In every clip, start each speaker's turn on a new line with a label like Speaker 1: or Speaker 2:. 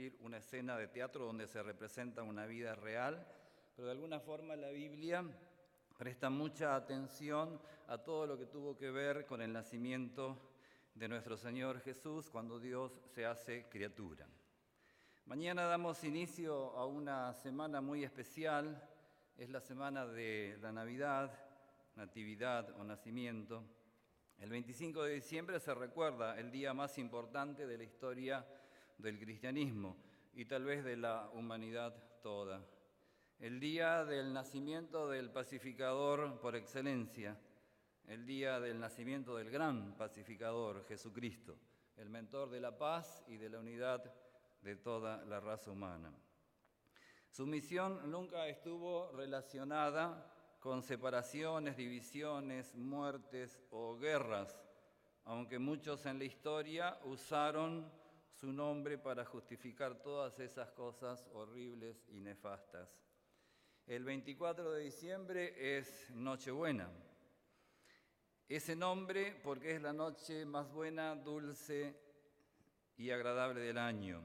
Speaker 1: decir, una escena de teatro donde se representa una vida real, pero de alguna forma la Biblia presta mucha atención a todo lo que tuvo que ver con el nacimiento de nuestro Señor Jesús cuando Dios se hace criatura. Mañana damos inicio a una semana muy especial, es la semana de la Navidad, Natividad o Nacimiento. El 25 de diciembre se recuerda el día más importante de la historia del cristianismo y tal vez de la humanidad toda. El día del nacimiento del pacificador por excelencia, el día del nacimiento del gran pacificador, Jesucristo, el mentor de la paz y de la unidad de toda la raza humana. Su misión nunca estuvo relacionada con separaciones, divisiones, muertes o guerras, aunque muchos en la historia usaron su nombre para justificar todas esas cosas horribles y nefastas. El 24 de diciembre es Nochebuena. Ese nombre porque es la noche más buena, dulce y agradable del año.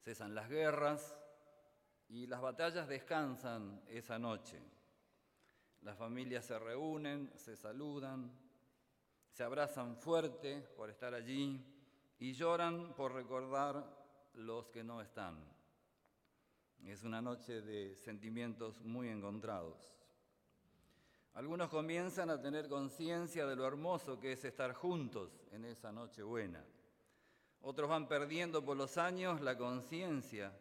Speaker 1: Cesan las guerras y las batallas descansan esa noche. Las familias se reúnen, se saludan, se abrazan fuerte por estar allí y lloran por recordar los que no están. Es una noche de sentimientos muy encontrados. Algunos comienzan a tener conciencia de lo hermoso que es estar juntos en esa noche buena. Otros van perdiendo por los años la conciencia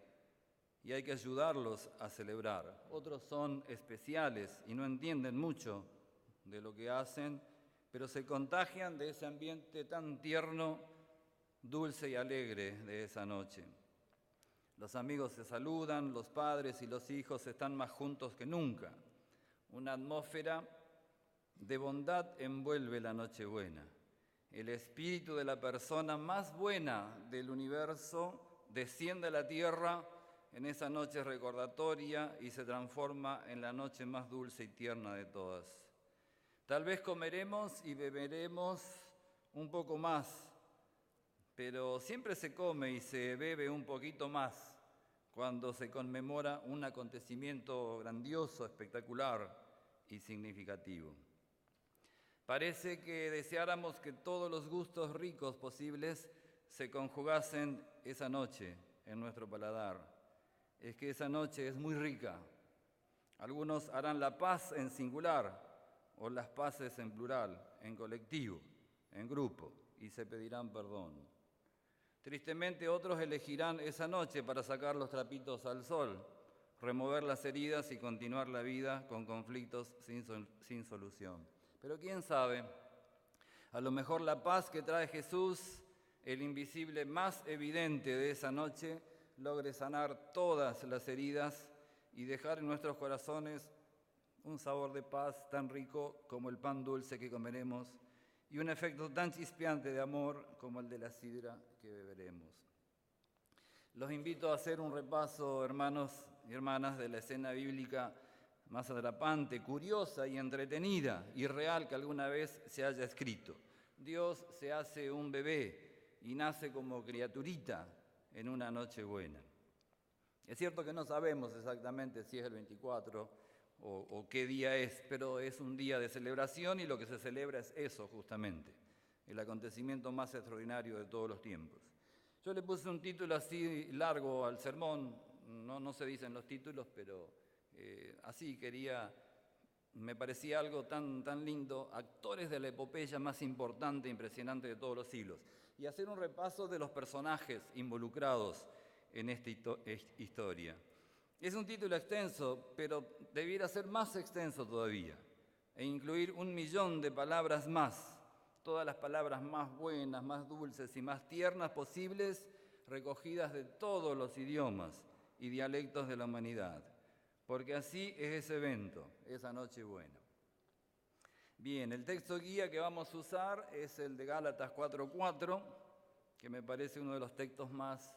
Speaker 1: y hay que ayudarlos a celebrar. Otros son especiales y no entienden mucho de lo que hacen, pero se contagian de ese ambiente tan tierno, dulce y alegre de esa noche. Los amigos se saludan, los padres y los hijos están más juntos que nunca. Una atmósfera de bondad envuelve la Nochebuena. El espíritu de la persona más buena del universo desciende a la tierra en esa noche recordatoria y se transforma en la noche más dulce y tierna de todas. Tal vez comeremos y beberemos un poco más, pero siempre se come y se bebe un poquito más cuando se conmemora un acontecimiento grandioso, espectacular y significativo. Parece que deseáramos que todos los gustos ricos posibles se conjugasen esa noche en nuestro paladar. Es que esa noche es muy rica. Algunos harán la paz en singular o las paces en plural, en colectivo, en grupo, y se pedirán perdón. Tristemente otros elegirán esa noche para sacar los trapitos al sol, remover las heridas y continuar la vida con conflictos sin solución. Pero quién sabe, a lo mejor la paz que trae Jesús, el invisible más evidente de esa noche, logre sanar todas las heridas y dejar en nuestros corazones un sabor de paz tan rico como el pan dulce que comeremos y un efecto tan chispeante de amor como el de la sidra que beberemos. Los invito a hacer un repaso, hermanos y hermanas, de la escena bíblica más atrapante, curiosa y entretenida y real que alguna vez se haya escrito. Dios se hace un bebé y nace como criaturita en una noche buena. Es cierto que no sabemos exactamente si es el 24 o qué día es, pero es un día de celebración y lo que se celebra es eso justamente, el acontecimiento más extraordinario de todos los tiempos. Yo le puse un título así largo al sermón, no se dicen los títulos, pero así me parecía algo tan lindo, actores de la epopeya más importante e impresionante de todos los siglos, y hacer un repaso de los personajes involucrados en esta historia. Es un título extenso, pero debiera ser más extenso todavía e incluir 1.000.000 de palabras más, todas las palabras más buenas, más dulces y más tiernas posibles, recogidas de todos los idiomas y dialectos de la humanidad, porque así es ese evento, esa Nochebuena. Bien, el texto guía que vamos a usar es el de Gálatas 4:4, que me parece uno de los textos más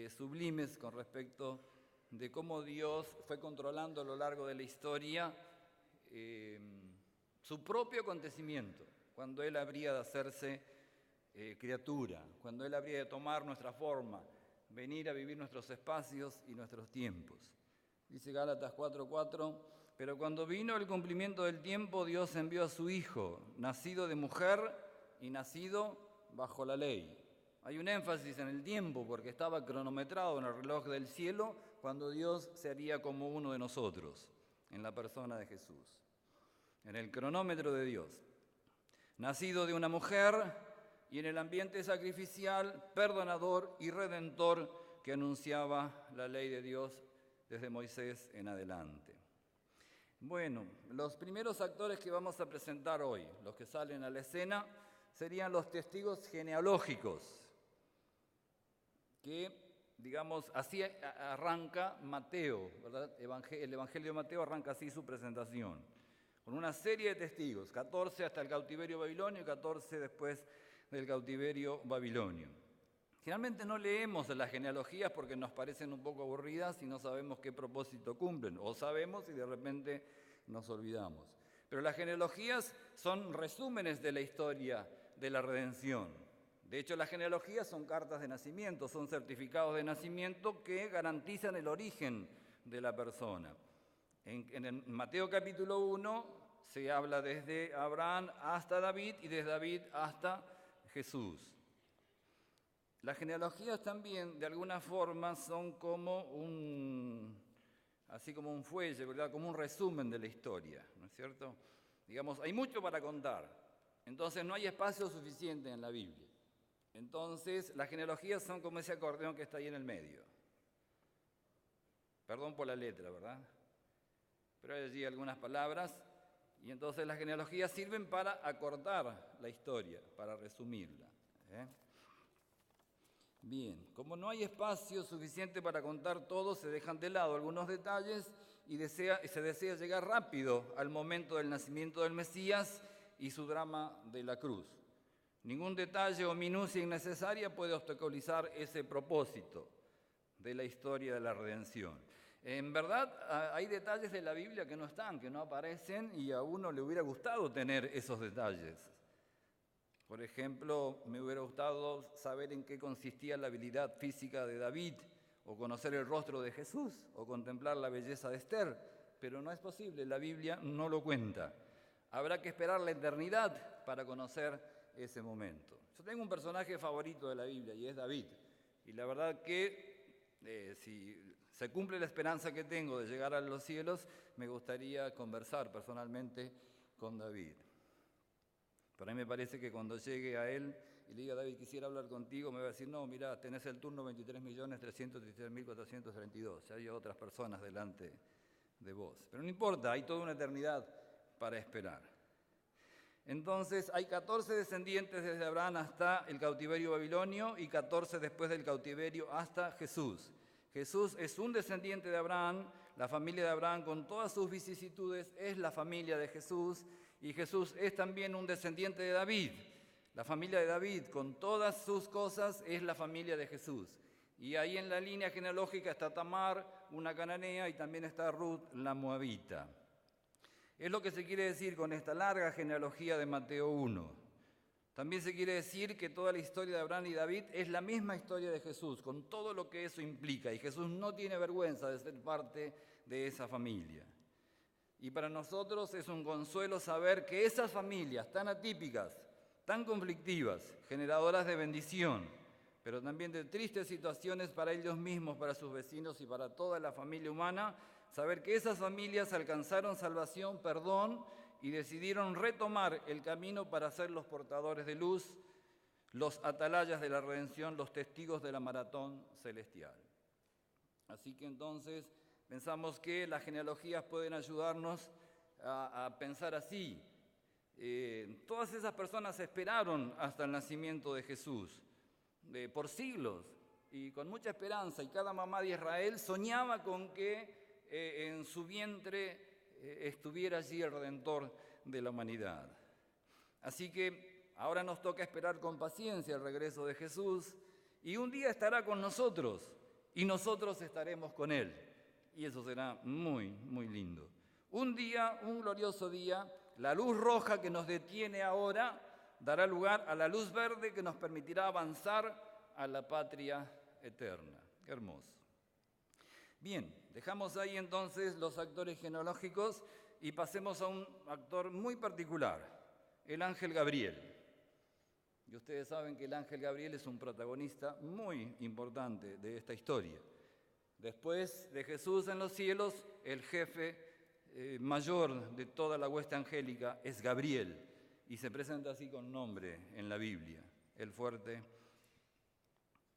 Speaker 1: sublimes con respecto de cómo Dios fue controlando a lo largo de la historia su propio acontecimiento, cuando Él habría de hacerse criatura, cuando Él habría de tomar nuestra forma, venir a vivir nuestros espacios y nuestros tiempos. Dice Gálatas 4:4, pero cuando vino el cumplimiento del tiempo, Dios envió a su Hijo, nacido de mujer y nacido bajo la ley. Hay un énfasis en el tiempo porque estaba cronometrado en el reloj del cielo cuando Dios se haría como uno de nosotros, en la persona de Jesús, en el cronómetro de Dios. Nacido de una mujer y en el ambiente sacrificial, perdonador y redentor que anunciaba la ley de Dios desde Moisés en adelante. Bueno, los primeros actores que vamos a presentar hoy, los que salen a la escena, serían los testigos genealógicos, que, digamos, así arranca Mateo, ¿verdad? El Evangelio de Mateo arranca así su presentación, con una serie de testigos, 14 hasta el cautiverio babilonio y 14 después del cautiverio babilonio. Generalmente no leemos las genealogías porque nos parecen un poco aburridas y no sabemos qué propósito cumplen, o sabemos y de repente nos olvidamos. Pero las genealogías son resúmenes de la historia de la redención. De hecho, las genealogías son cartas de nacimiento, son certificados de nacimiento que garantizan el origen de la persona. En el Mateo capítulo 1 se habla desde Abraham hasta David y desde David hasta Jesús. Las genealogías también, de alguna forma, son como un fuelle, ¿verdad? Como un resumen de la historia, ¿no es cierto? Digamos, hay mucho para contar, entonces no hay espacio suficiente en la Biblia. Entonces, las genealogías son como ese acordeón que está ahí en el medio. Perdón por la letra, ¿verdad? Pero hay allí algunas palabras, y entonces las genealogías sirven para acortar la historia, para resumirla. Bien, como no hay espacio suficiente para contar todo, se dejan de lado algunos detalles y se desea llegar rápido al momento del nacimiento del Mesías y su drama de la cruz. Ningún detalle o minucia innecesaria puede obstaculizar ese propósito de la historia de la redención. En verdad, hay detalles de la Biblia que no están, que no aparecen, y a uno le hubiera gustado tener esos detalles. Por ejemplo, me hubiera gustado saber en qué consistía la habilidad física de David, o conocer el rostro de Jesús, o contemplar la belleza de Esther, pero no es posible, la Biblia no lo cuenta. Habrá que esperar la eternidad para conocer ese momento. Yo tengo un personaje favorito de la Biblia y es David, y la verdad que si se cumple la esperanza que tengo de llegar a los cielos, me gustaría conversar personalmente con David. Pero a mí me parece que cuando llegue a él y le diga, David, quisiera hablar contigo, me va a decir, no, mira, tenés el turno 23.333.432, ya hay otras personas delante de vos. Pero no importa, hay toda una eternidad para esperar. Entonces hay 14 descendientes desde Abraham hasta el cautiverio babilonio y 14 después del cautiverio hasta Jesús. Jesús es un descendiente de Abraham, la familia de Abraham con todas sus vicisitudes es la familia de Jesús, y Jesús es también un descendiente de David. La familia de David con todas sus cosas es la familia de Jesús. Y ahí en la línea genealógica está Tamar, una cananea, y también está Ruth, la moabita. Es lo que se quiere decir con esta larga genealogía de Mateo 1. También se quiere decir que toda la historia de Abraham y David es la misma historia de Jesús, con todo lo que eso implica. Y Jesús no tiene vergüenza de ser parte de esa familia. Y para nosotros es un consuelo saber que esas familias tan atípicas, tan conflictivas, generadoras de bendición, pero también de tristes situaciones para ellos mismos, para sus vecinos y para toda la familia humana, saber que esas familias alcanzaron salvación, perdón, y decidieron retomar el camino para ser los portadores de luz, los atalayas de la redención, los testigos de la maratón celestial. Así que entonces pensamos que las genealogías pueden ayudarnos a pensar así. Todas esas personas esperaron hasta el nacimiento de Jesús por siglos y con mucha esperanza, y cada mamá de Israel soñaba con que en su vientre estuviera allí el Redentor de la humanidad. Así que ahora nos toca esperar con paciencia el regreso de Jesús, y un día estará con nosotros y nosotros estaremos con Él, y eso será muy, muy lindo. Un día, un glorioso día, la luz roja que nos detiene ahora dará lugar a la luz verde que nos permitirá avanzar a la patria eterna. Hermoso. Bien, dejamos ahí entonces los actores genealógicos y pasemos a un actor muy particular, el ángel Gabriel. Y ustedes saben que el ángel Gabriel es un protagonista muy importante de esta historia. Después de Jesús en los cielos, el jefe mayor de toda la hueste angélica es Gabriel, y se presenta así con nombre en la Biblia, el fuerte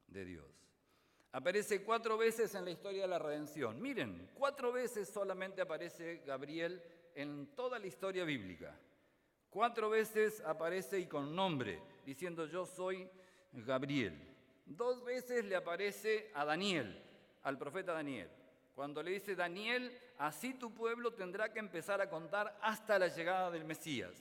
Speaker 1: de Dios. Aparece 4 veces en la historia de la redención. Miren, 4 veces solamente aparece Gabriel en toda la historia bíblica. 4 veces aparece y con nombre, diciendo yo soy Gabriel. 2 veces le aparece a Daniel, al profeta Daniel. Cuando le dice Daniel, así tu pueblo tendrá que empezar a contar hasta la llegada del Mesías.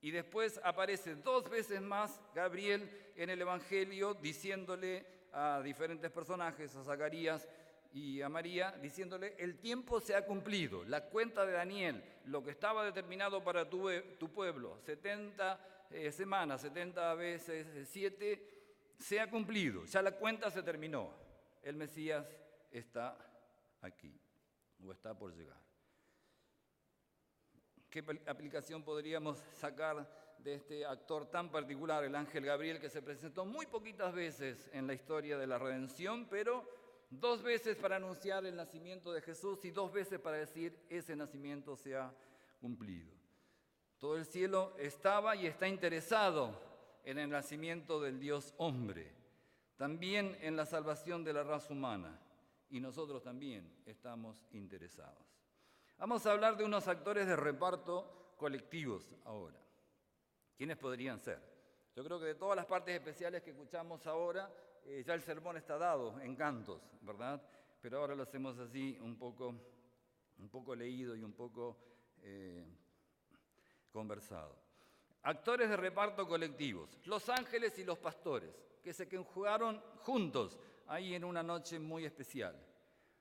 Speaker 1: Y después aparece 2 veces más Gabriel en el Evangelio diciéndole a diferentes personajes, a Zacarías y a María, diciéndole el tiempo se ha cumplido, la cuenta de Daniel, lo que estaba determinado para tu pueblo, 70 semanas, 70 veces 7, se ha cumplido, ya la cuenta se terminó, el Mesías está aquí, o está por llegar. ¿Qué aplicación podríamos sacar de este actor tan particular, el ángel Gabriel, que se presentó muy poquitas veces en la historia de la redención, pero 2 veces para anunciar el nacimiento de Jesús y 2 veces para decir ese nacimiento se ha cumplido? Todo el cielo estaba y está interesado en el nacimiento del Dios hombre, también en la salvación de la raza humana, y nosotros también estamos interesados. Vamos a hablar de unos actores de reparto colectivos ahora. ¿Quiénes podrían ser? Yo creo que de todas las partes especiales que escuchamos ahora, ya el sermón está dado en cantos, ¿verdad? Pero ahora lo hacemos así un poco leído y un poco conversado. Actores de reparto colectivos, los ángeles y los pastores, que se conjugaron juntos ahí en una noche muy especial.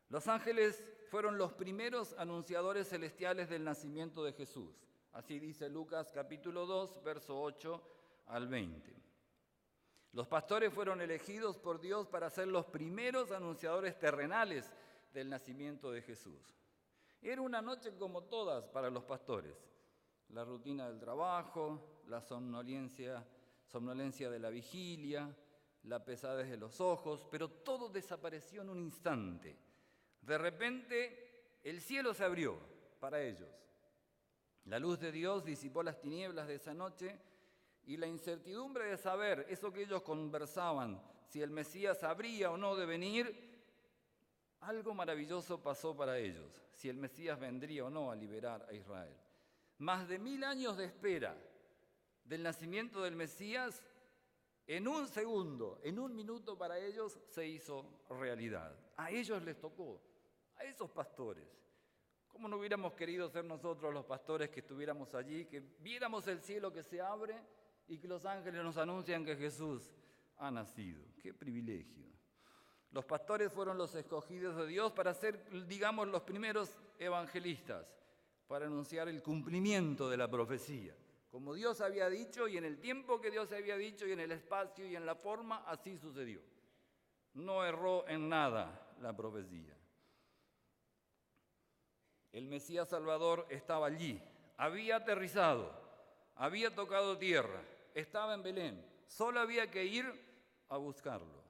Speaker 1: Los ángeles fueron los primeros anunciadores celestiales del nacimiento de Jesús. Así dice Lucas capítulo 2, verso 8 al 20. Los pastores fueron elegidos por Dios para ser los primeros anunciadores terrenales del nacimiento de Jesús. Era una noche como todas para los pastores. La rutina del trabajo, la somnolencia de la vigilia, la pesadez de los ojos, pero todo desapareció en un instante. De repente, el cielo se abrió para ellos. La luz de Dios disipó las tinieblas de esa noche y la incertidumbre de saber eso que ellos conversaban, si el Mesías habría o no de venir, algo maravilloso pasó para ellos, si el Mesías vendría o no a liberar a Israel. Más de 1000 años de espera del nacimiento del Mesías, en un segundo, en un minuto para ellos se hizo realidad. A ellos les tocó, a esos pastores. ¿Cómo no hubiéramos querido ser nosotros los pastores que estuviéramos allí, que viéramos el cielo que se abre y que los ángeles nos anuncian que Jesús ha nacido? ¡Qué privilegio! Los pastores fueron los escogidos de Dios para ser, digamos, los primeros evangelistas, para anunciar el cumplimiento de la profecía. Como Dios había dicho y en el tiempo que Dios había dicho y en el espacio y en la forma, así sucedió. No erró en nada la profecía. El Mesías Salvador estaba allí, había aterrizado, había tocado tierra, estaba en Belén, solo había que ir a buscarlo.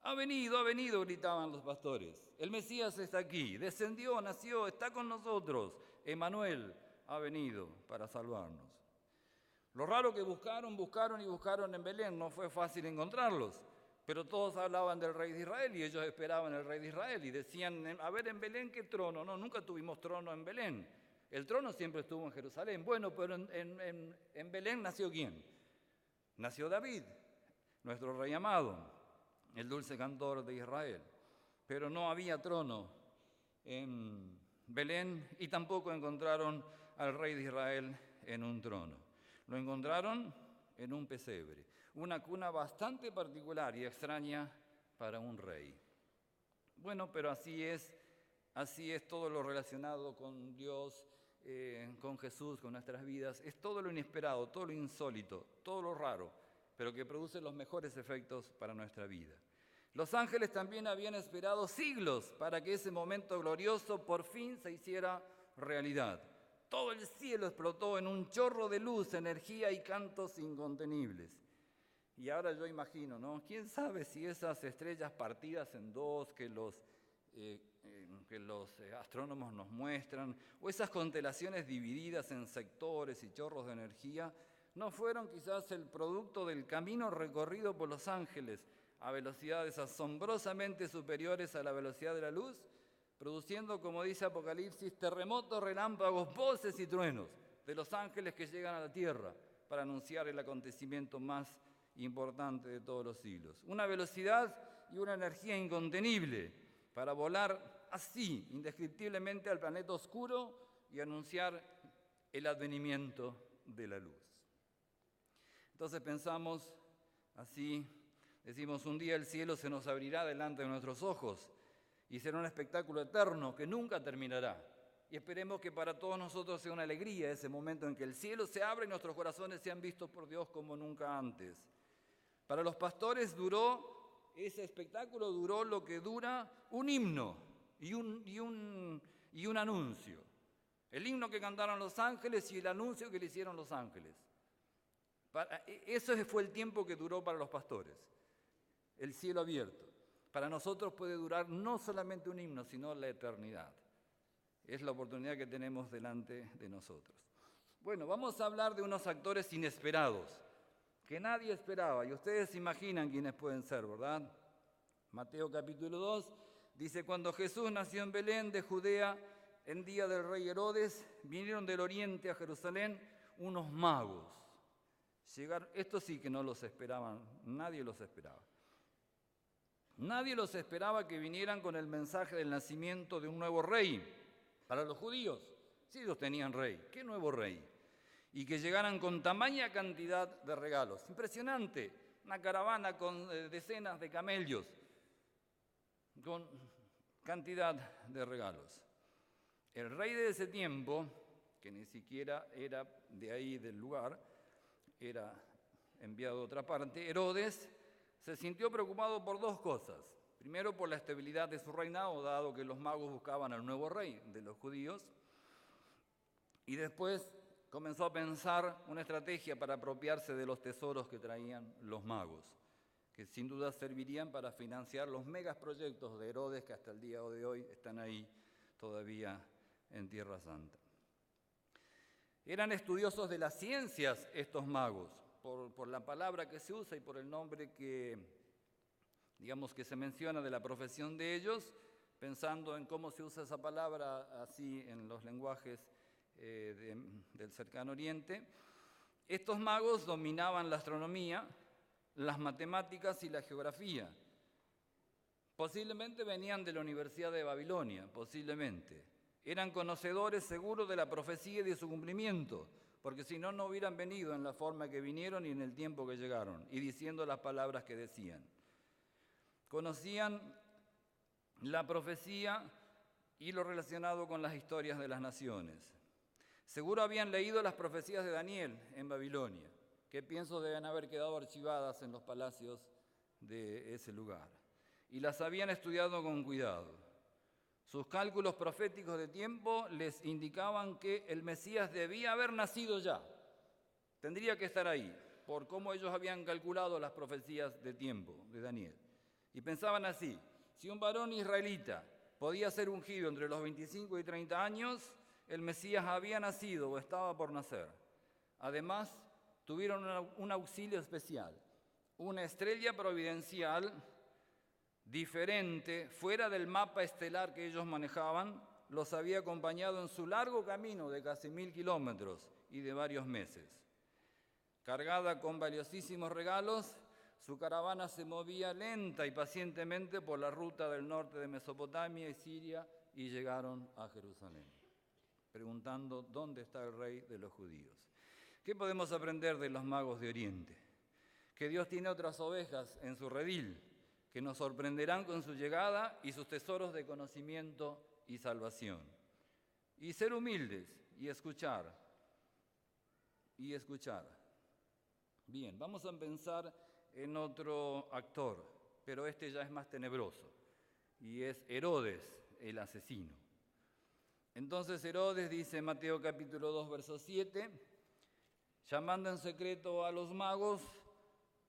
Speaker 1: Ha venido, gritaban los pastores. El Mesías está aquí, descendió, nació, está con nosotros. Emmanuel ha venido para salvarnos. Lo raro que buscaron en Belén, no fue fácil encontrarlos, pero todos hablaban del rey de Israel y ellos esperaban el rey de Israel y decían, a ver, ¿en Belén qué trono? No, nunca tuvimos trono en Belén. El trono siempre estuvo en Jerusalén. Bueno, pero en Belén nació ¿quién? Nació David, nuestro rey amado, el dulce cantor de Israel. Pero no había trono en Belén y tampoco encontraron al rey de Israel en un trono. Lo encontraron en un pesebre, una cuna bastante particular y extraña para un rey. Bueno, pero así es todo lo relacionado con Dios, con Jesús, con nuestras vidas. Es todo lo inesperado, todo lo insólito, todo lo raro, pero que produce los mejores efectos para nuestra vida. Los ángeles también habían esperado siglos para que ese momento glorioso por fin se hiciera realidad. Todo el cielo explotó en un chorro de luz, energía y cantos incontenibles. Y ahora yo imagino, ¿no? ¿Quién sabe si esas estrellas partidas en dos que los astrónomos nos muestran, o esas constelaciones divididas en sectores y chorros de energía, no fueron quizás el producto del camino recorrido por los ángeles a velocidades asombrosamente superiores a la velocidad de la luz, produciendo, como dice Apocalipsis, terremotos, relámpagos, voces y truenos de los ángeles que llegan a la tierra para anunciar el acontecimiento más importante de todos los siglos. Una velocidad y una energía incontenible para volar así, indescriptiblemente, al planeta oscuro y anunciar el advenimiento de la luz. Entonces pensamos así, decimos, un día el cielo se nos abrirá delante de nuestros ojos y será un espectáculo eterno que nunca terminará. Y esperemos que para todos nosotros sea una alegría ese momento en que el cielo se abre y nuestros corazones sean vistos por Dios como nunca antes. Para los pastores ese espectáculo duró lo que dura un himno y un anuncio. El himno que cantaron los ángeles y el anuncio que le hicieron los ángeles. Eso fue el tiempo que duró para los pastores, el cielo abierto. Para nosotros puede durar no solamente un himno, sino la eternidad. Es la oportunidad que tenemos delante de nosotros. Bueno, vamos a hablar de unos actores inesperados, que nadie esperaba, y ustedes se imaginan quiénes pueden ser, ¿verdad? Mateo capítulo 2 dice, cuando Jesús nació en Belén de Judea, en día del rey Herodes, vinieron del oriente a Jerusalén unos magos. Estos sí que no los esperaban, nadie los esperaba. Nadie los esperaba que vinieran con el mensaje del nacimiento de un nuevo rey. Para los judíos, sí ellos tenían rey, ¿qué nuevo rey? Y que llegaran con tamaña cantidad de regalos. Impresionante, una caravana con decenas de camellos, con cantidad de regalos. El rey de ese tiempo, que ni siquiera era de ahí del lugar, era enviado a otra parte, Herodes, se sintió preocupado por dos cosas. Primero, por la estabilidad de su reinado, dado que los magos buscaban al nuevo rey de los judíos. Y después comenzó a pensar una estrategia para apropiarse de los tesoros que traían los magos, que sin duda servirían para financiar los megaproyectos de Herodes que hasta el día de hoy están ahí todavía en Tierra Santa. Eran estudiosos de las ciencias estos magos, por la palabra que se usa y por el nombre que se menciona de la profesión de ellos, pensando en cómo se usa esa palabra así en los lenguajes del cercano oriente. Estos magos dominaban la astronomía, las matemáticas y la geografía. Posiblemente venían de la Universidad de Babilonia, posiblemente. Eran conocedores seguros de la profecía y de su cumplimiento, porque si no, no hubieran venido en la forma que vinieron y en el tiempo que llegaron, y diciendo las palabras que decían. Conocían la profecía y lo relacionado con las historias de las naciones. Seguro habían leído las profecías de Daniel en Babilonia, que pienso deben haber quedado archivadas en los palacios de ese lugar, y las habían estudiado con cuidado. Sus cálculos proféticos de tiempo les indicaban que el Mesías debía haber nacido ya, tendría que estar ahí, por cómo ellos habían calculado las profecías de tiempo de Daniel. Y pensaban así, si un varón israelita podía ser ungido entre los 25 y 30 años, el Mesías había nacido o estaba por nacer. Además, tuvieron un auxilio especial, una estrella providencial diferente, fuera del mapa estelar que ellos manejaban, los había acompañado en su largo camino de casi 1000 kilómetros y de varios meses. Cargada con valiosísimos regalos, su caravana se movía lenta y pacientemente por la ruta del norte de Mesopotamia y Siria y llegaron a Jerusalén, preguntando dónde está el rey de los judíos. ¿Qué podemos aprender de los magos de Oriente? Que Dios tiene otras ovejas en su redil, que nos sorprenderán con su llegada y sus tesoros de conocimiento y salvación. Y ser humildes y escuchar. Bien, vamos a pensar en otro actor, pero este ya es más tenebroso, y es Herodes el asesino. Entonces Herodes, dice Mateo capítulo 2, verso 7, llamando en secreto a los magos,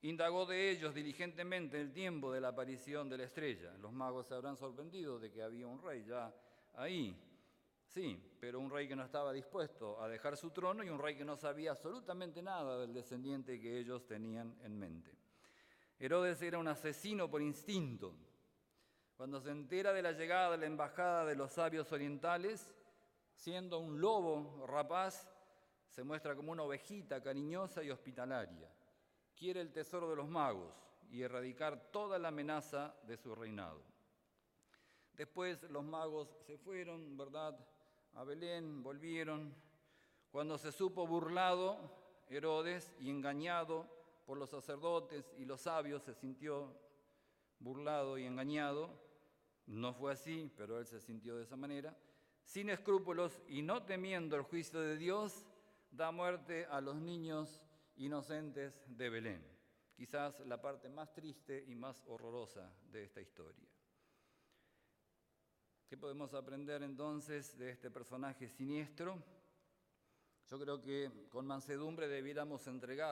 Speaker 1: indagó de ellos diligentemente el tiempo de la aparición de la estrella. Los magos se habrán sorprendido de que había un rey ya ahí. Sí, pero un rey que no estaba dispuesto a dejar su trono y un rey que no sabía absolutamente nada del descendiente que ellos tenían en mente. Herodes era un asesino por instinto. Cuando se entera de la llegada de la embajada de los sabios orientales, siendo un lobo rapaz, se muestra como una ovejita cariñosa y hospitalaria. Quiere el tesoro de los magos y erradicar toda la amenaza de su reinado. Después los magos se fueron, ¿verdad?, a Belén, volvieron. Cuando se supo burlado Herodes y engañado por los sacerdotes y los sabios, se sintió burlado y engañado. No fue así, pero él se sintió de esa manera. Sin escrúpulos y no temiendo el juicio de Dios, da muerte a los niños inocentes de Belén. Quizás la parte más triste y más horrorosa de esta historia. ¿Qué podemos aprender entonces de este personaje siniestro? Yo creo que con mansedumbre debiéramos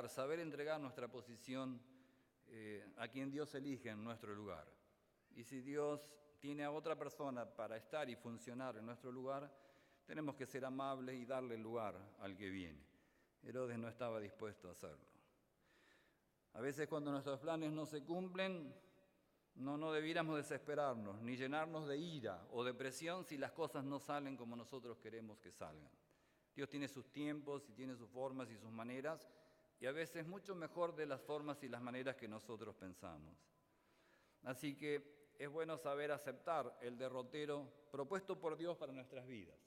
Speaker 1: saber entregar nuestra posición a quien Dios elige en nuestro lugar. Y si Dios tiene a otra persona para estar y funcionar en nuestro lugar, tenemos que ser amables y darle el lugar al que viene. Herodes no estaba dispuesto a hacerlo. A veces cuando nuestros planes no se cumplen, no debiéramos desesperarnos, ni llenarnos de ira o depresión si las cosas no salen como nosotros queremos que salgan. Dios tiene sus tiempos y tiene sus formas y sus maneras, y a veces mucho mejor de las formas y las maneras que nosotros pensamos. Así que es bueno saber aceptar el derrotero propuesto por Dios para nuestras vidas.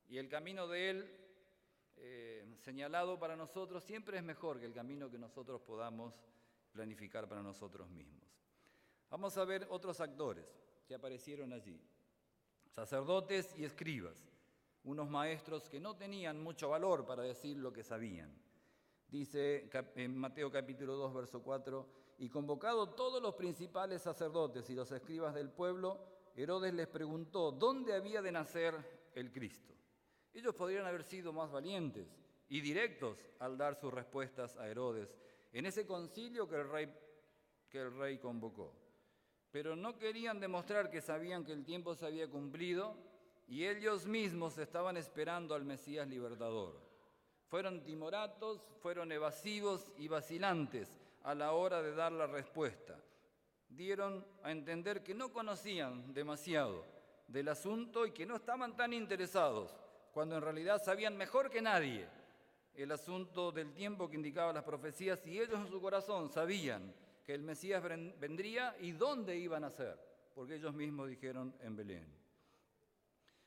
Speaker 1: Y el camino de Él señalado para nosotros siempre es mejor que el camino que nosotros podamos planificar para nosotros mismos. Vamos a ver otros actores que aparecieron allí. Sacerdotes y escribas, unos maestros que no tenían mucho valor para decir lo que sabían. Dice en Mateo capítulo 2, verso 4, y convocado todos los principales sacerdotes y los escribas del pueblo, Herodes les preguntó dónde había de nacer el Cristo. Ellos podrían haber sido más valientes y directos al dar sus respuestas a Herodes en ese concilio que el rey convocó. Pero no querían demostrar que sabían que el tiempo se había cumplido y ellos mismos estaban esperando al Mesías libertador. Fueron timoratos, fueron evasivos y vacilantes a la hora de dar la respuesta. Dieron a entender que no conocían demasiado del asunto y que no estaban tan interesados, cuando en realidad sabían mejor que nadie el asunto del tiempo que indicaban las profecías, y ellos en su corazón sabían que el Mesías vendría y dónde iban a ser, porque ellos mismos dijeron en Belén.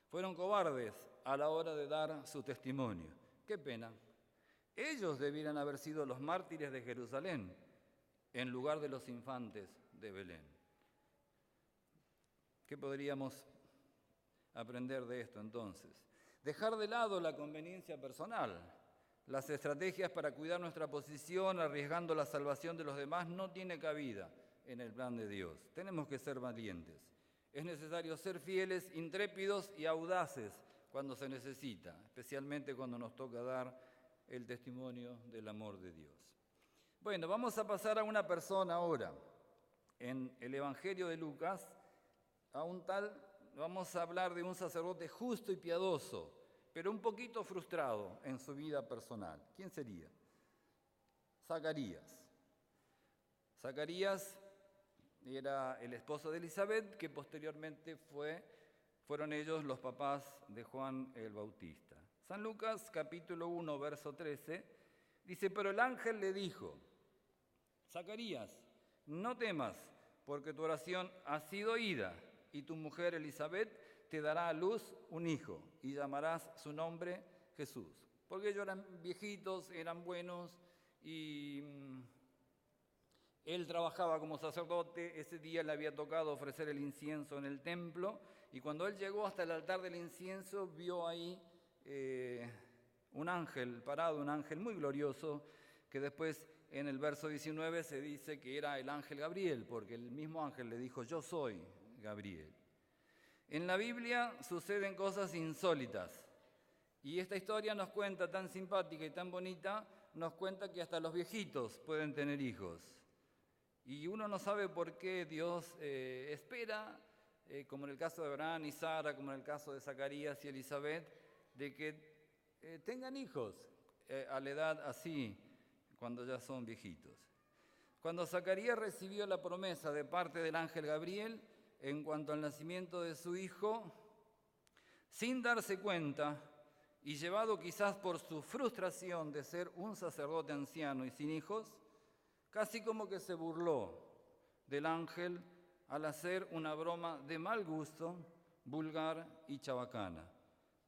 Speaker 1: Fueron cobardes a la hora de dar su testimonio. Qué pena. Ellos debieran haber sido los mártires de Jerusalén en lugar de los infantes de Belén. ¿Qué podríamos aprender de esto entonces? Dejar de lado la conveniencia personal. Las estrategias para cuidar nuestra posición, arriesgando la salvación de los demás, no tiene cabida en el plan de Dios. Tenemos que ser valientes. Es necesario ser fieles, intrépidos y audaces cuando se necesita, especialmente cuando nos toca dar el testimonio del amor de Dios. Bueno, vamos a pasar a una persona ahora. En el Evangelio de Lucas, vamos a hablar de un sacerdote justo y piadoso, pero un poquito frustrado en su vida personal. ¿Quién sería? Zacarías. Zacarías era el esposo de Elisabet, que posteriormente fueron ellos los papás de Juan el Bautista. San Lucas, capítulo 1, verso 13, dice, pero el ángel le dijo, Zacarías, no temas, porque tu oración ha sido oída, y tu mujer Elisabet te dará a luz un hijo, y llamarás su nombre Jesús. Porque ellos eran viejitos, eran buenos, y él trabajaba como sacerdote. Ese día le había tocado ofrecer el incienso en el templo, y cuando él llegó hasta el altar del incienso, vio ahí un ángel parado, un ángel muy glorioso, que después en el verso 19 se dice que era el ángel Gabriel, porque el mismo ángel le dijo, yo soy Gabriel. En la Biblia suceden cosas insólitas, y esta historia nos cuenta, tan simpática y tan bonita, nos cuenta que hasta los viejitos pueden tener hijos. Y uno no sabe por qué Dios espera, como en el caso de Abraham y Sara, como en el caso de Zacarías y Elizabeth, de que tengan hijos a la edad así, cuando ya son viejitos. Cuando Zacarías recibió la promesa de parte del ángel Gabriel en cuanto al nacimiento de su hijo, sin darse cuenta y llevado quizás por su frustración de ser un sacerdote anciano y sin hijos, casi como que se burló del ángel al hacer una broma de mal gusto, vulgar y chabacana,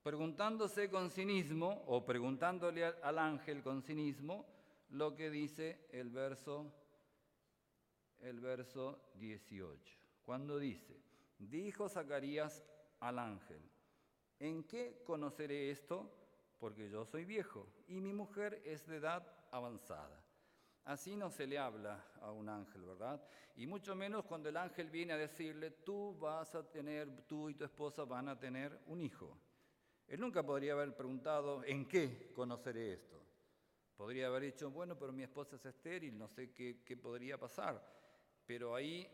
Speaker 1: preguntándose con cinismo, o preguntándole al ángel con cinismo, lo que dice el verso 18, cuando dice, dijo Zacarías al ángel, ¿en qué conoceré esto? Porque yo soy viejo y mi mujer es de edad avanzada. Así no se le habla a un ángel, ¿verdad? Y mucho menos cuando el ángel viene a decirle, tú y tu esposa van a tener un hijo. Él nunca podría haber preguntado, ¿en qué conoceré esto? Podría haber dicho, bueno, pero mi esposa es estéril, no sé qué podría pasar. Pero ahí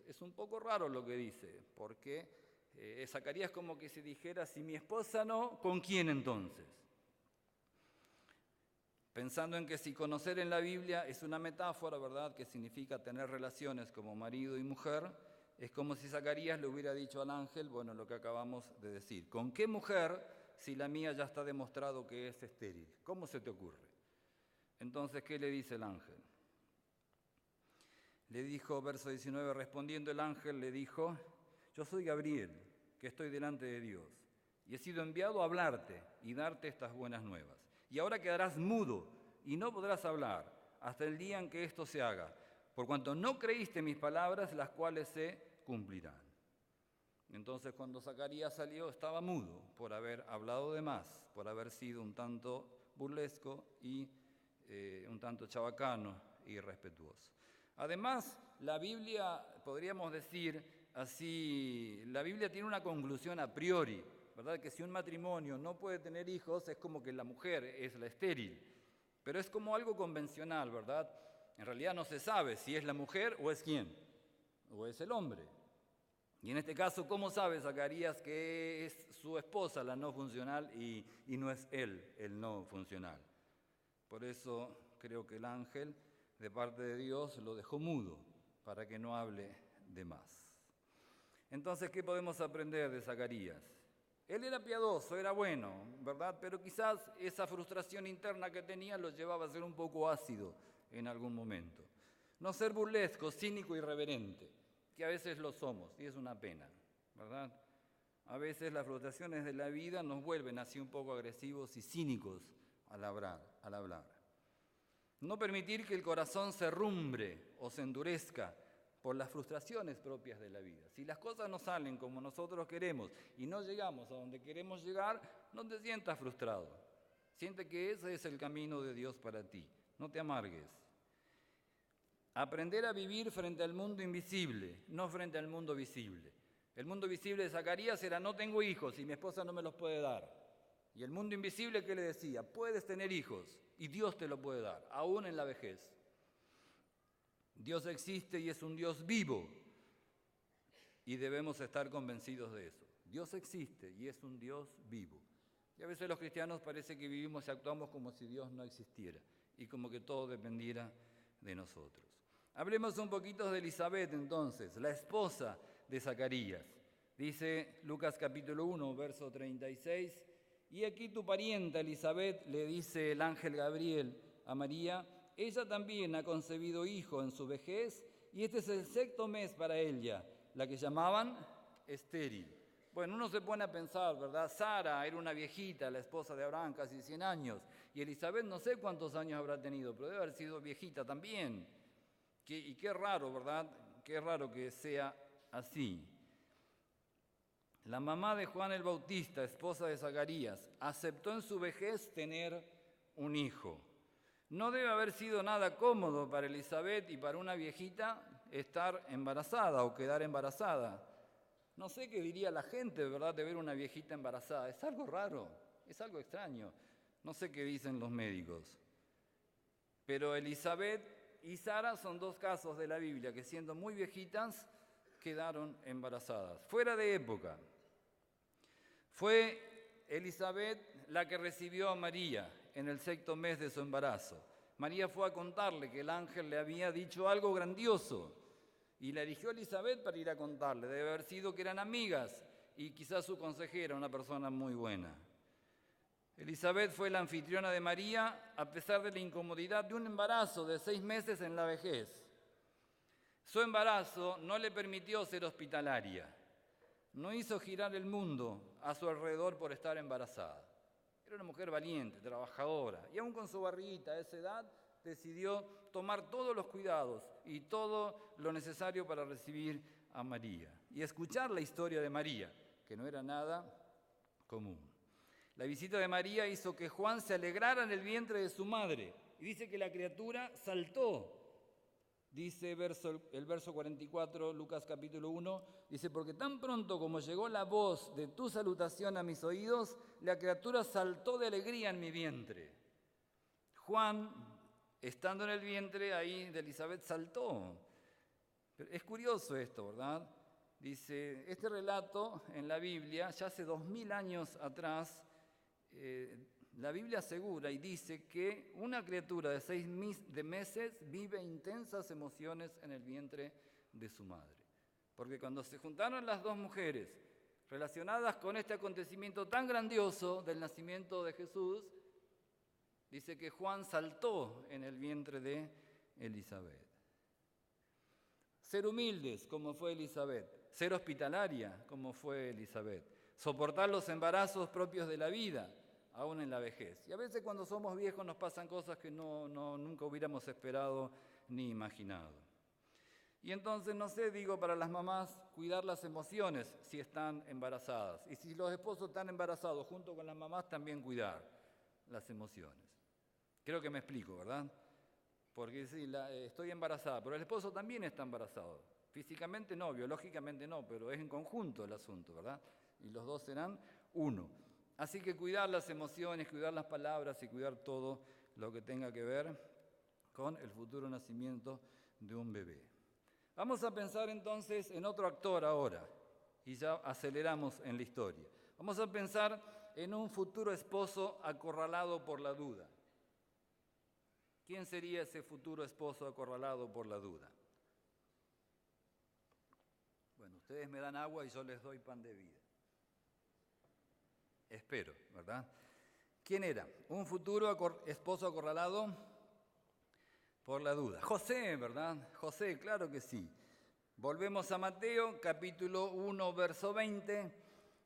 Speaker 1: es un poco raro lo que dice, porque Zacarías como que si dijera, si mi esposa no, ¿con quién entonces? Pensando en que si conocer en la Biblia es una metáfora, ¿verdad?, que significa tener relaciones como marido y mujer, es como si Zacarías le hubiera dicho al ángel, bueno, lo que acabamos de decir. ¿Con qué mujer si la mía ya está demostrado que es estéril? ¿Cómo se te ocurre? Entonces, ¿qué le dice el ángel? Le dijo, verso 19, respondiendo el ángel, le dijo, yo soy Gabriel, que estoy delante de Dios, y he sido enviado a hablarte y darte estas buenas nuevas. Y ahora quedarás mudo y no podrás hablar hasta el día en que esto se haga, por cuanto no creíste mis palabras, las cuales se cumplirán. Entonces cuando Zacarías salió estaba mudo por haber hablado de más, por haber sido un tanto burlesco y un tanto chabacano y irrespetuoso. Además, la Biblia, podríamos decir así, la Biblia tiene una conclusión a priori, ¿verdad? Que si un matrimonio no puede tener hijos es como que la mujer es la estéril, pero es como algo convencional, ¿verdad? En realidad no se sabe si es la mujer o es quién, o es el hombre. Y en este caso, ¿cómo sabe Zacarías que es su esposa la no funcional y no es él el no funcional? Por eso creo que el ángel, de parte de Dios, lo dejó mudo para que no hable de más. Entonces, ¿qué podemos aprender de Zacarías? Él era piadoso, era bueno, ¿verdad? Pero quizás esa frustración interna que tenía lo llevaba a ser un poco ácido en algún momento. No ser burlesco, cínico, irreverente, que a veces lo somos, y es una pena, ¿verdad? A veces las frustraciones de la vida nos vuelven así un poco agresivos y cínicos al hablar. No permitir que el corazón se rumbre o se endurezca por las frustraciones propias de la vida. Si las cosas no salen como nosotros queremos y no llegamos a donde queremos llegar, no te sientas frustrado. Siente que ese es el camino de Dios para ti. No te amargues. Aprender a vivir frente al mundo invisible, no frente al mundo visible. El mundo visible de Zacarías era, no tengo hijos y mi esposa no me los puede dar. Y el mundo invisible, ¿qué le decía? Puedes tener hijos y Dios te lo puede dar, aún en la vejez. Dios existe y es un Dios vivo y debemos estar convencidos de eso. Dios existe y es un Dios vivo. Y a veces los cristianos parece que vivimos y actuamos como si Dios no existiera y como que todo dependiera de nosotros. Hablemos un poquito de Elizabeth entonces, la esposa de Zacarías. Dice Lucas capítulo 1, verso 36, y aquí tu parienta Elizabeth, le dice el ángel Gabriel a María, ella también ha concebido hijo en su vejez y este es el 6º mes para ella, la que llamaban estéril. Bueno, uno se pone a pensar, ¿verdad? Sara era una viejita, la esposa de Abraham, casi 100 años, y Elizabeth no sé cuántos años habrá tenido, pero debe haber sido viejita también. Y qué raro, ¿verdad? Qué raro que sea así. La mamá de Juan el Bautista, esposa de Zacarías, aceptó en su vejez tener un hijo. No debe haber sido nada cómodo para Elisabet y para una viejita estar embarazada o quedar embarazada. No sé qué diría la gente, ¿verdad?, de ver una viejita embarazada. Es algo raro, es algo extraño. No sé qué dicen los médicos. Pero Elisabet y Sara son dos casos de la Biblia que, siendo muy viejitas, quedaron embarazadas. Fuera de época. Fue Elisabet la que recibió a María en el 6º mes de su embarazo. María fue a contarle que el ángel le había dicho algo grandioso y la eligió Elisabet para ir a contarle. Debe haber sido que eran amigas y quizás su consejera, una persona muy buena. Elisabet fue la anfitriona de María a pesar de la incomodidad de un embarazo de 6 meses en la vejez. Su embarazo no le permitió ser hospitalaria. No hizo girar el mundo a su alrededor por estar embarazada. Era una mujer valiente, trabajadora, y aún con su barriguita a esa edad decidió tomar todos los cuidados y todo lo necesario para recibir a María y escuchar la historia de María, que no era nada común. La visita de María hizo que Juan se alegrara en el vientre de su madre, y dice que la criatura saltó. Dice el verso 44, Lucas capítulo 1, dice: porque tan pronto como llegó la voz de tu salutación a mis oídos, la criatura saltó de alegría en mi vientre. Juan, estando en el vientre ahí de Elisabet, saltó. Pero es curioso esto, ¿verdad? Dice, este relato en la Biblia, ya hace 2000 años atrás, la Biblia asegura y dice que una criatura de 6 meses vive intensas emociones en el vientre de su madre. Porque cuando se juntaron las dos mujeres relacionadas con este acontecimiento tan grandioso del nacimiento de Jesús, dice que Juan saltó en el vientre de Elisabet. Ser humildes, como fue Elisabet. Ser hospitalaria, como fue Elisabet. Soportar los embarazos propios de la vida, aún en la vejez. Y a veces cuando somos viejos nos pasan cosas que nunca hubiéramos esperado ni imaginado. Y entonces, no sé, digo, para las mamás, cuidar las emociones si están embarazadas. Y si los esposos están embarazados, junto con las mamás, también cuidar las emociones. Creo que me explico, ¿verdad? Porque sí, estoy embarazada, pero el esposo también está embarazado. Físicamente no, biológicamente no, pero es en conjunto el asunto, ¿verdad? Y los dos serán uno. Así que cuidar las emociones, cuidar las palabras y cuidar todo lo que tenga que ver con el futuro nacimiento de un bebé. Vamos a pensar entonces en otro actor ahora, y ya aceleramos en la historia. Vamos a pensar en un futuro esposo acorralado por la duda. ¿Quién sería ese futuro esposo acorralado por la duda? Bueno, ustedes me dan agua y yo les doy pan de vida. Espero, ¿verdad? ¿Quién era? Un futuro esposo acorralado por la duda. José, ¿verdad? José, claro que sí. Volvemos a Mateo, capítulo 1, verso 20.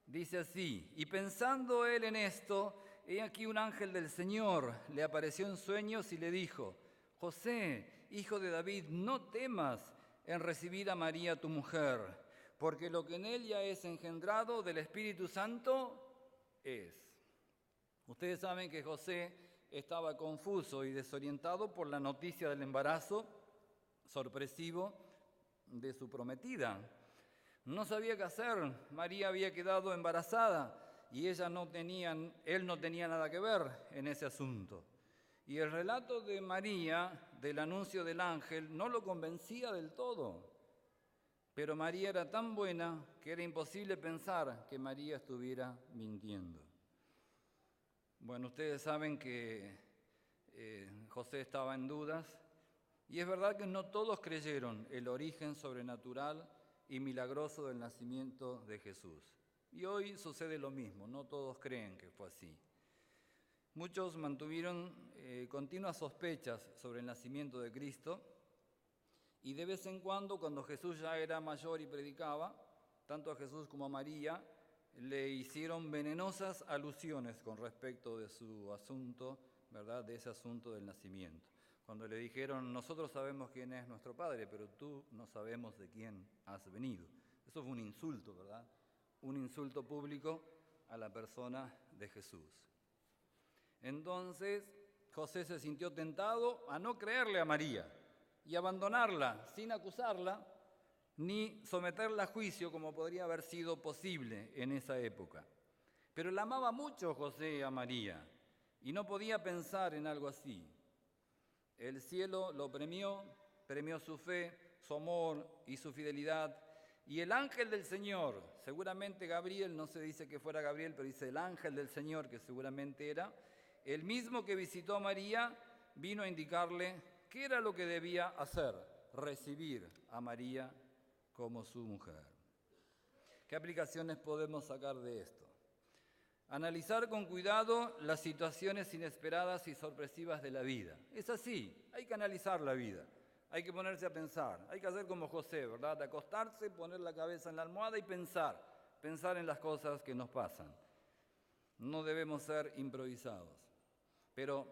Speaker 1: Dice así: y pensando él en esto, he aquí un ángel del Señor le apareció en sueños y le dijo: José, hijo de David, no temas en recibir a María tu mujer, porque lo que en ella es engendrado del Espíritu Santo es. Ustedes saben que José estaba confuso y desorientado por la noticia del embarazo sorpresivo de su prometida. No sabía qué hacer. María había quedado embarazada y él no tenía nada que ver en ese asunto. Y el relato de María, del anuncio del ángel, no lo convencía del todo. Pero María era tan buena que era imposible pensar que María estuviera mintiendo. Bueno, ustedes saben que José estaba en dudas, y es verdad que no todos creyeron el origen sobrenatural y milagroso del nacimiento de Jesús. Y hoy sucede lo mismo, no todos creen que fue así. Muchos mantuvieron continuas sospechas sobre el nacimiento de Cristo, y de vez en cuando Jesús ya era mayor y predicaba, tanto a Jesús como a María, le hicieron venenosas alusiones con respecto de su asunto, ¿verdad?, de ese asunto del nacimiento. Cuando le dijeron: nosotros sabemos quién es nuestro Padre, pero tú no sabemos de quién has venido. Eso fue un insulto, ¿verdad? Un insulto público a la persona de Jesús. Entonces, José se sintió tentado a no creerle a María y abandonarla sin acusarla ni someterla a juicio como podría haber sido posible en esa época. Pero la amaba mucho José a María y no podía pensar en algo así. El cielo lo premió su fe, su amor y su fidelidad. Y el ángel del Señor, seguramente Gabriel, no se dice que fuera Gabriel, pero dice el ángel del Señor, que seguramente era, el mismo que visitó a María, vino a indicarle qué era lo que debía hacer, recibir a María como su mujer. ¿Qué aplicaciones podemos sacar de esto? Analizar con cuidado las situaciones inesperadas y sorpresivas de la vida. Es así, hay que analizar la vida, hay que ponerse a pensar, hay que hacer como José, ¿verdad? Acostarse, poner la cabeza en la almohada y pensar en las cosas que nos pasan. No debemos ser improvisados, pero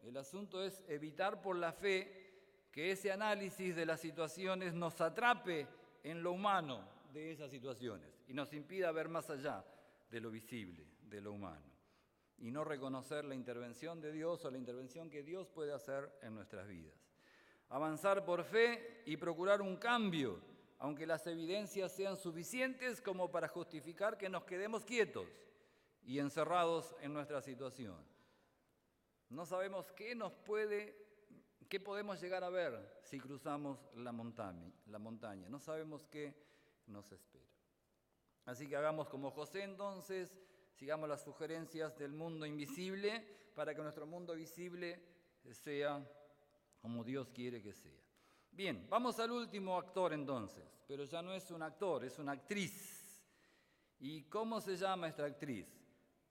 Speaker 1: el asunto es evitar por la fe que ese análisis de las situaciones nos atrape en lo humano de esas situaciones y nos impida ver más allá de lo visible, de lo humano, y no reconocer la intervención de Dios o la intervención que Dios puede hacer en nuestras vidas. Avanzar por fe y procurar un cambio, aunque las evidencias sean suficientes como para justificar que nos quedemos quietos y encerrados en nuestra situación. No sabemos qué podemos llegar a ver si cruzamos la montaña. No sabemos qué nos espera. Así que hagamos como José entonces, sigamos las sugerencias del mundo invisible para que nuestro mundo visible sea como Dios quiere que sea. Bien, vamos al último actor entonces, pero ya no es un actor, es una actriz. ¿Y cómo se llama esta actriz?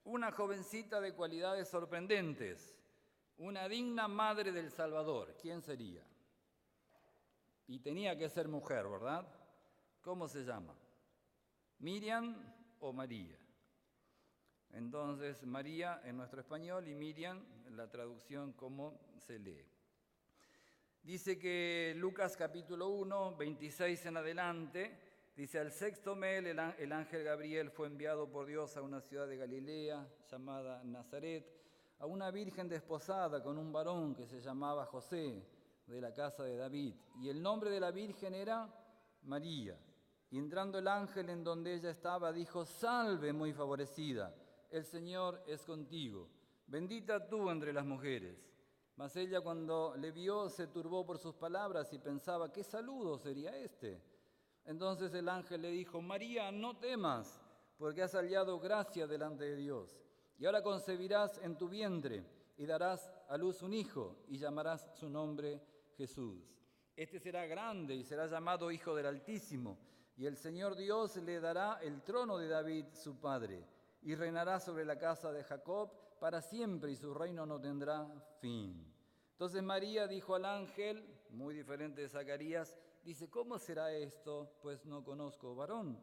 Speaker 1: Una jovencita de cualidades sorprendentes, una digna madre del Salvador. ¿Quién sería? Y tenía que ser mujer, ¿verdad? ¿Cómo se llama? ¿Miriam o María? Entonces, María en nuestro español y Miriam en la traducción como se lee. Dice que Lucas capítulo 1, 26 en adelante, dice, al sexto mes el ángel Gabriel fue enviado por Dios a una ciudad de Galilea llamada Nazaret, a una virgen desposada con un varón que se llamaba José, de la casa de David, y el nombre de la virgen era María. Y entrando el ángel en donde ella estaba, dijo, salve muy favorecida, el Señor es contigo, bendita tú entre las mujeres. Mas ella cuando le vio se turbó por sus palabras y pensaba, ¿qué saludo sería este? Entonces el ángel le dijo, María, no temas, porque has hallado gracia delante de Dios. Y ahora concebirás en tu vientre y darás a luz un hijo y llamarás su nombre Jesús. Este será grande y será llamado Hijo del Altísimo. Y el Señor Dios le dará el trono de David, su padre, y reinará sobre la casa de Jacob para siempre, y su reino no tendrá fin. Entonces María dijo al ángel, muy diferente de Zacarías, dice, ¿cómo será esto? Pues no conozco varón.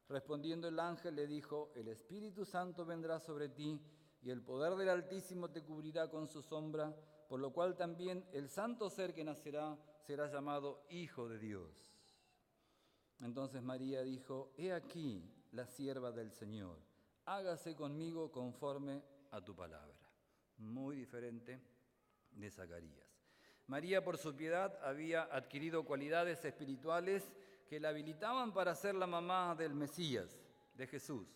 Speaker 1: Respondiendo el ángel le dijo, el Espíritu Santo vendrá sobre ti, y el poder del Altísimo te cubrirá con su sombra, por lo cual también el santo ser que nacerá será llamado Hijo de Dios. Entonces María dijo, he aquí la sierva del Señor, hágase conmigo conforme a tu palabra. Muy diferente de Zacarías. María, por su piedad, había adquirido cualidades espirituales que la habilitaban para ser la mamá del Mesías, de Jesús.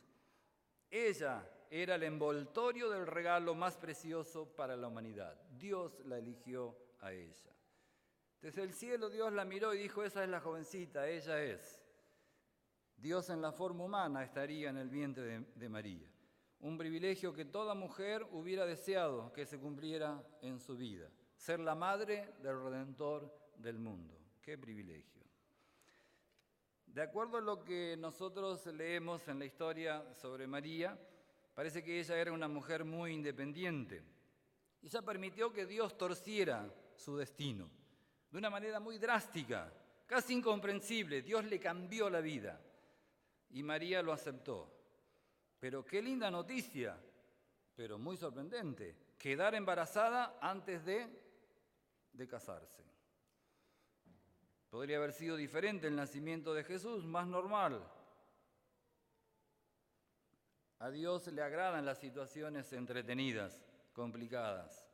Speaker 1: Ella era el envoltorio del regalo más precioso para la humanidad. Dios la eligió a ella. Desde el cielo Dios la miró y dijo, esa es la jovencita, ella es. Dios en la forma humana estaría en el vientre de María. Un privilegio que toda mujer hubiera deseado que se cumpliera en su vida. Ser la madre del Redentor del mundo. ¡Qué privilegio! De acuerdo a lo que nosotros leemos en la historia sobre María, parece que ella era una mujer muy independiente. Ella permitió que Dios torciera su destino de una manera muy drástica, casi incomprensible. Dios le cambió la vida y María lo aceptó. Pero qué linda noticia, pero muy sorprendente, quedar embarazada antes de casarse. Podría haber sido diferente el nacimiento de Jesús, más normal. A Dios le agradan las situaciones entretenidas, complicadas.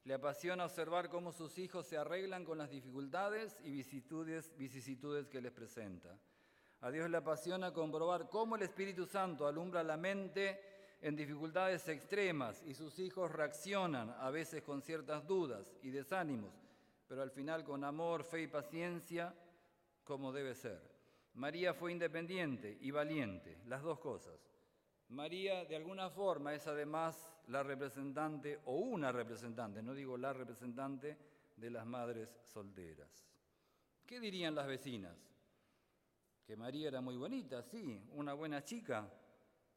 Speaker 1: Le apasiona observar cómo sus hijos se arreglan con las dificultades y vicisitudes que les presenta. A Dios le apasiona comprobar cómo el Espíritu Santo alumbra la mente en dificultades extremas y sus hijos reaccionan, a veces con ciertas dudas y desánimos, pero al final con amor, fe y paciencia, como debe ser. María fue independiente y valiente, las dos cosas. María, de alguna forma, es además la representante, o una representante, no digo la representante, de las madres solteras. ¿Qué dirían las vecinas? Que María era muy bonita, sí, una buena chica,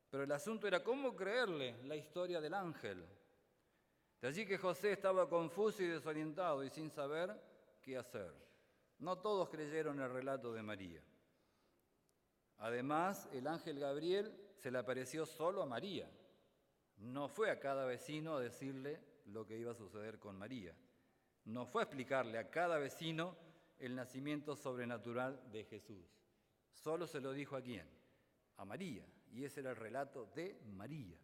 Speaker 1: pero el asunto era cómo creerle la historia del ángel. De allí que José estaba confuso y desorientado y sin saber qué hacer. No todos creyeron el relato de María. Además, el ángel Gabriel se le apareció solo a María. No fue a cada vecino a decirle lo que iba a suceder con María. No fue a explicarle a cada vecino el nacimiento sobrenatural de Jesús. Solo se lo dijo ¿a quién? A María. Y ese era el relato de María.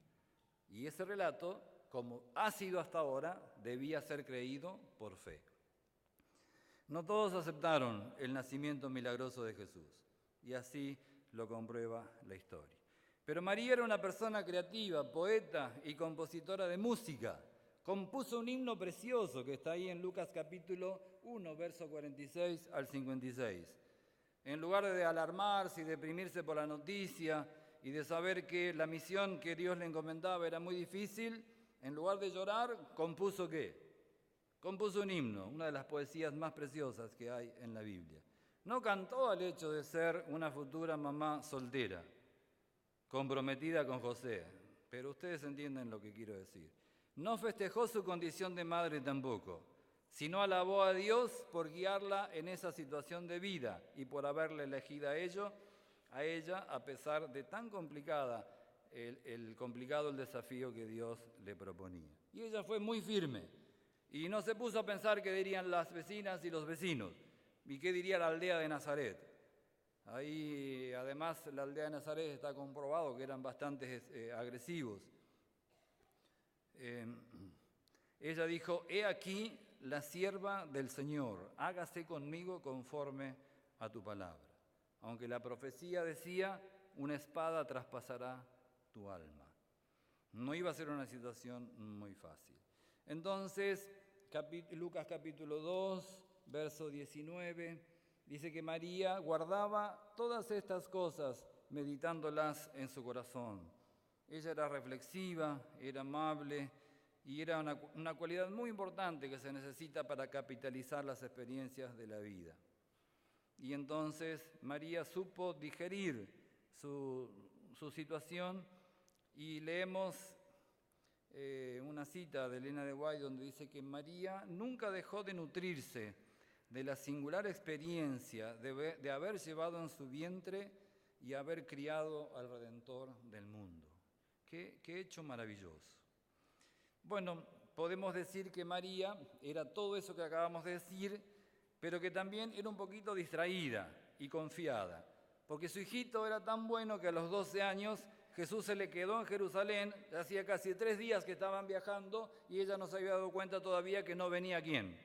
Speaker 1: Y ese relato, como ha sido hasta ahora, debía ser creído por fe. No todos aceptaron el nacimiento milagroso de Jesús. Y así lo comprueba la historia. Pero María era una persona creativa, poeta y compositora de música. Compuso un himno precioso que está ahí en Lucas capítulo 1, verso 46 al 56. En lugar de alarmarse y deprimirse por la noticia y de saber que la misión que Dios le encomendaba era muy difícil, en lugar de llorar, ¿compuso qué? Compuso un himno, una de las poesías más preciosas que hay en la Biblia. No cantó al hecho de ser una futura mamá soltera, comprometida con José, pero ustedes entienden lo que quiero decir. No festejó su condición de madre tampoco, sino alabó a Dios por guiarla en esa situación de vida y por haberle elegido a ella, a pesar de tan complicado el desafío que Dios le proponía. Y ella fue muy firme y no se puso a pensar qué dirían las vecinas y los vecinos y qué diría la aldea de Nazaret. Ahí, además, la aldea de Nazaret está comprobado que eran bastante agresivos. Ella dijo, he aquí la sierva del Señor, hágase conmigo conforme a tu palabra. Aunque la profecía decía, una espada traspasará tu alma. No iba a ser una situación muy fácil. Entonces, Lucas capítulo 2, verso 19, dice que María guardaba todas estas cosas, meditándolas en su corazón. Ella era reflexiva, era amable, y era una cualidad muy importante que se necesita para capitalizar las experiencias de la vida. Y entonces María supo digerir su situación y leemos una cita de Elena de White donde dice que María nunca dejó de nutrirse de la singular experiencia de haber llevado en su vientre y haber criado al Redentor del mundo. Qué hecho maravilloso. Bueno, podemos decir que María era todo eso que acabamos de decir, pero que también era un poquito distraída y confiada, porque su hijito era tan bueno que a los 12 años Jesús se le quedó en Jerusalén, hacía casi 3 días que estaban viajando y ella no se había dado cuenta todavía que no venía ¿quién?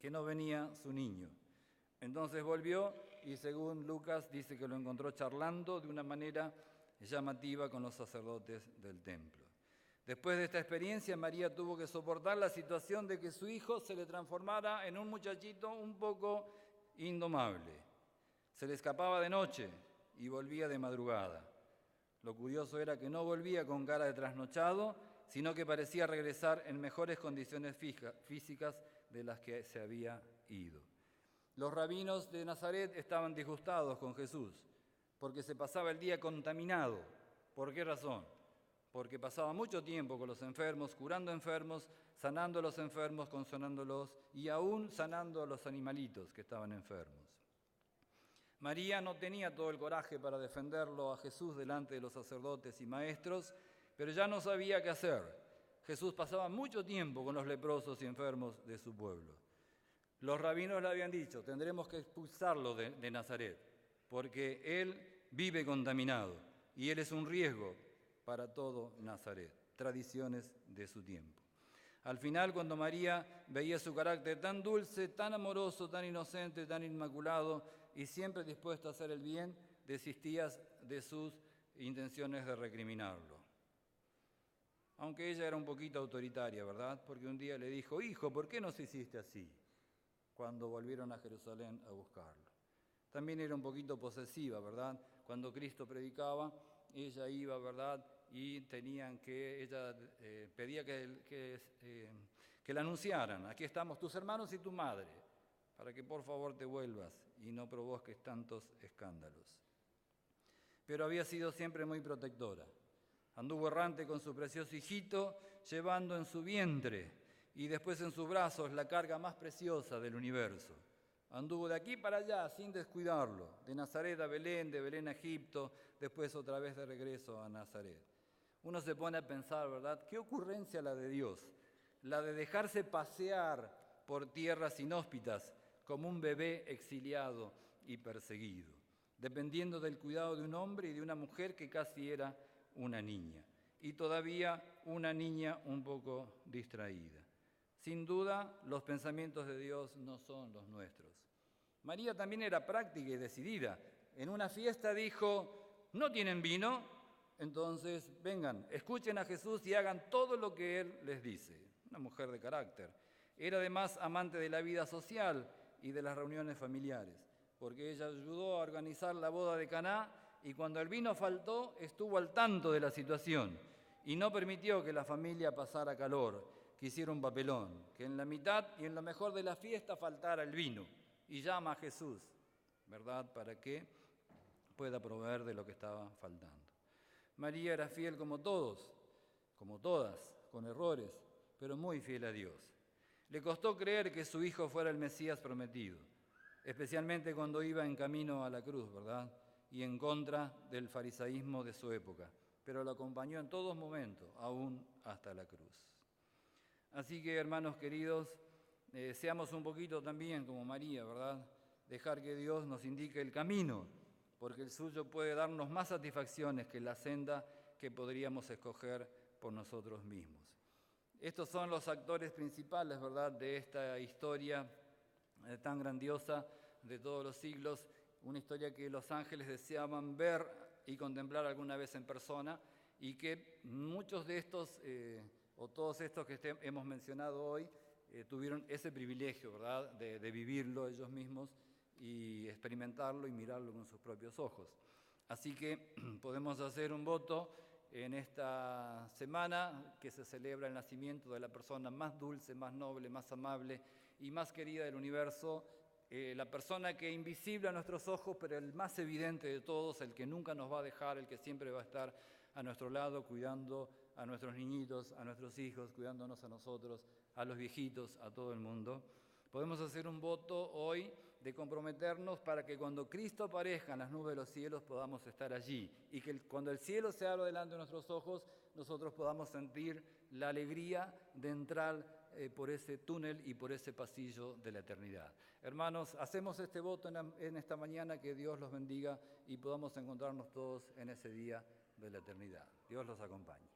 Speaker 1: Que no venía su niño. Entonces volvió y según Lucas dice que lo encontró charlando de una manera llamativa con los sacerdotes del templo. Después de esta experiencia, María tuvo que soportar la situación de que su hijo se le transformara en un muchachito un poco indomable. Se le escapaba de noche y volvía de madrugada. Lo curioso era que no volvía con cara de trasnochado, sino que parecía regresar en mejores condiciones físicas de las que se había ido. Los rabinos de Nazaret estaban disgustados con Jesús, porque se pasaba el día contaminado. ¿Por qué razón? Porque pasaba mucho tiempo con los enfermos, curando enfermos, sanando a los enfermos, consolándolos y aún sanando a los animalitos que estaban enfermos. María no tenía todo el coraje para defenderlo a Jesús delante de los sacerdotes y maestros, pero ya no sabía qué hacer. Jesús pasaba mucho tiempo con los leprosos y enfermos de su pueblo. Los rabinos le habían dicho, tendremos que expulsarlo de Nazaret, porque él vive contaminado y él es un riesgo para todo Nazaret, tradiciones de su tiempo. Al final, cuando María veía su carácter tan dulce, tan amoroso, tan inocente, tan inmaculado y siempre dispuesta a hacer el bien, desistía de sus intenciones de recriminarlo. Aunque ella era un poquito autoritaria, ¿verdad? Porque un día le dijo: hijo, ¿por qué nos hiciste así? Cuando volvieron a Jerusalén a buscarlo. También era un poquito posesiva, ¿verdad? Cuando Cristo predicaba, ella iba, ¿verdad? Y ella pedía que le anunciaran: aquí estamos tus hermanos y tu madre, para que por favor te vuelvas y no provoques tantos escándalos. Pero había sido siempre muy protectora. Anduvo errante con su precioso hijito, llevando en su vientre y después en sus brazos la carga más preciosa del universo. Anduvo de aquí para allá sin descuidarlo, de Nazaret a Belén, de Belén a Egipto, después otra vez de regreso a Nazaret. Uno se pone a pensar, ¿verdad? ¿Qué ocurrencia la de Dios? La de dejarse pasear por tierras inhóspitas como un bebé exiliado y perseguido, dependiendo del cuidado de un hombre y de una mujer que casi era una niña, y todavía una niña un poco distraída. Sin duda, los pensamientos de Dios no son los nuestros. María también era práctica y decidida. En una fiesta dijo: ¿no tienen vino? Entonces, vengan, escuchen a Jesús y hagan todo lo que Él les dice. Una mujer de carácter. Era además amante de la vida social y de las reuniones familiares, porque ella ayudó a organizar la boda de Caná y cuando el vino faltó, estuvo al tanto de la situación y no permitió que la familia pasara calor, que hiciera un papelón, que en la mitad y en lo mejor de la fiesta faltara el vino. Y llama a Jesús, ¿verdad?, para que pueda proveer de lo que estaba faltando. María era fiel como todos, como todas, con errores, pero muy fiel a Dios. Le costó creer que su hijo fuera el Mesías prometido, especialmente cuando iba en camino a la cruz, ¿verdad?, y en contra del farisaísmo de su época, pero lo acompañó en todos momentos, aún hasta la cruz. Así que, hermanos queridos, seamos un poquito también como María, ¿verdad? Dejar que Dios nos indique el camino, porque el suyo puede darnos más satisfacciones que la senda que podríamos escoger por nosotros mismos. Estos son los actores principales, ¿verdad?, de esta historia tan grandiosa de todos los siglos, una historia que los ángeles deseaban ver y contemplar alguna vez en persona, y que muchos de estos, o todos estos que hemos mencionado hoy, tuvieron ese privilegio, ¿verdad?, de vivirlo ellos mismos y experimentarlo y mirarlo con sus propios ojos. Así que podemos hacer un voto en esta semana que se celebra el nacimiento de la persona más dulce, más noble, más amable y más querida del universo, la persona que es invisible a nuestros ojos, pero el más evidente de todos, el que nunca nos va a dejar, el que siempre va a estar a nuestro lado, cuidando a nuestros niñitos, a nuestros hijos, cuidándonos a nosotros, a los viejitos, a todo el mundo. Podemos hacer un voto hoy de comprometernos para que cuando Cristo aparezca en las nubes de los cielos podamos estar allí y que cuando el cielo se abra delante de nuestros ojos nosotros podamos sentir la alegría de entrar por ese túnel y por ese pasillo de la eternidad. Hermanos, hacemos este voto en esta mañana, que Dios los bendiga y podamos encontrarnos todos en ese día de la eternidad. Dios los acompañe.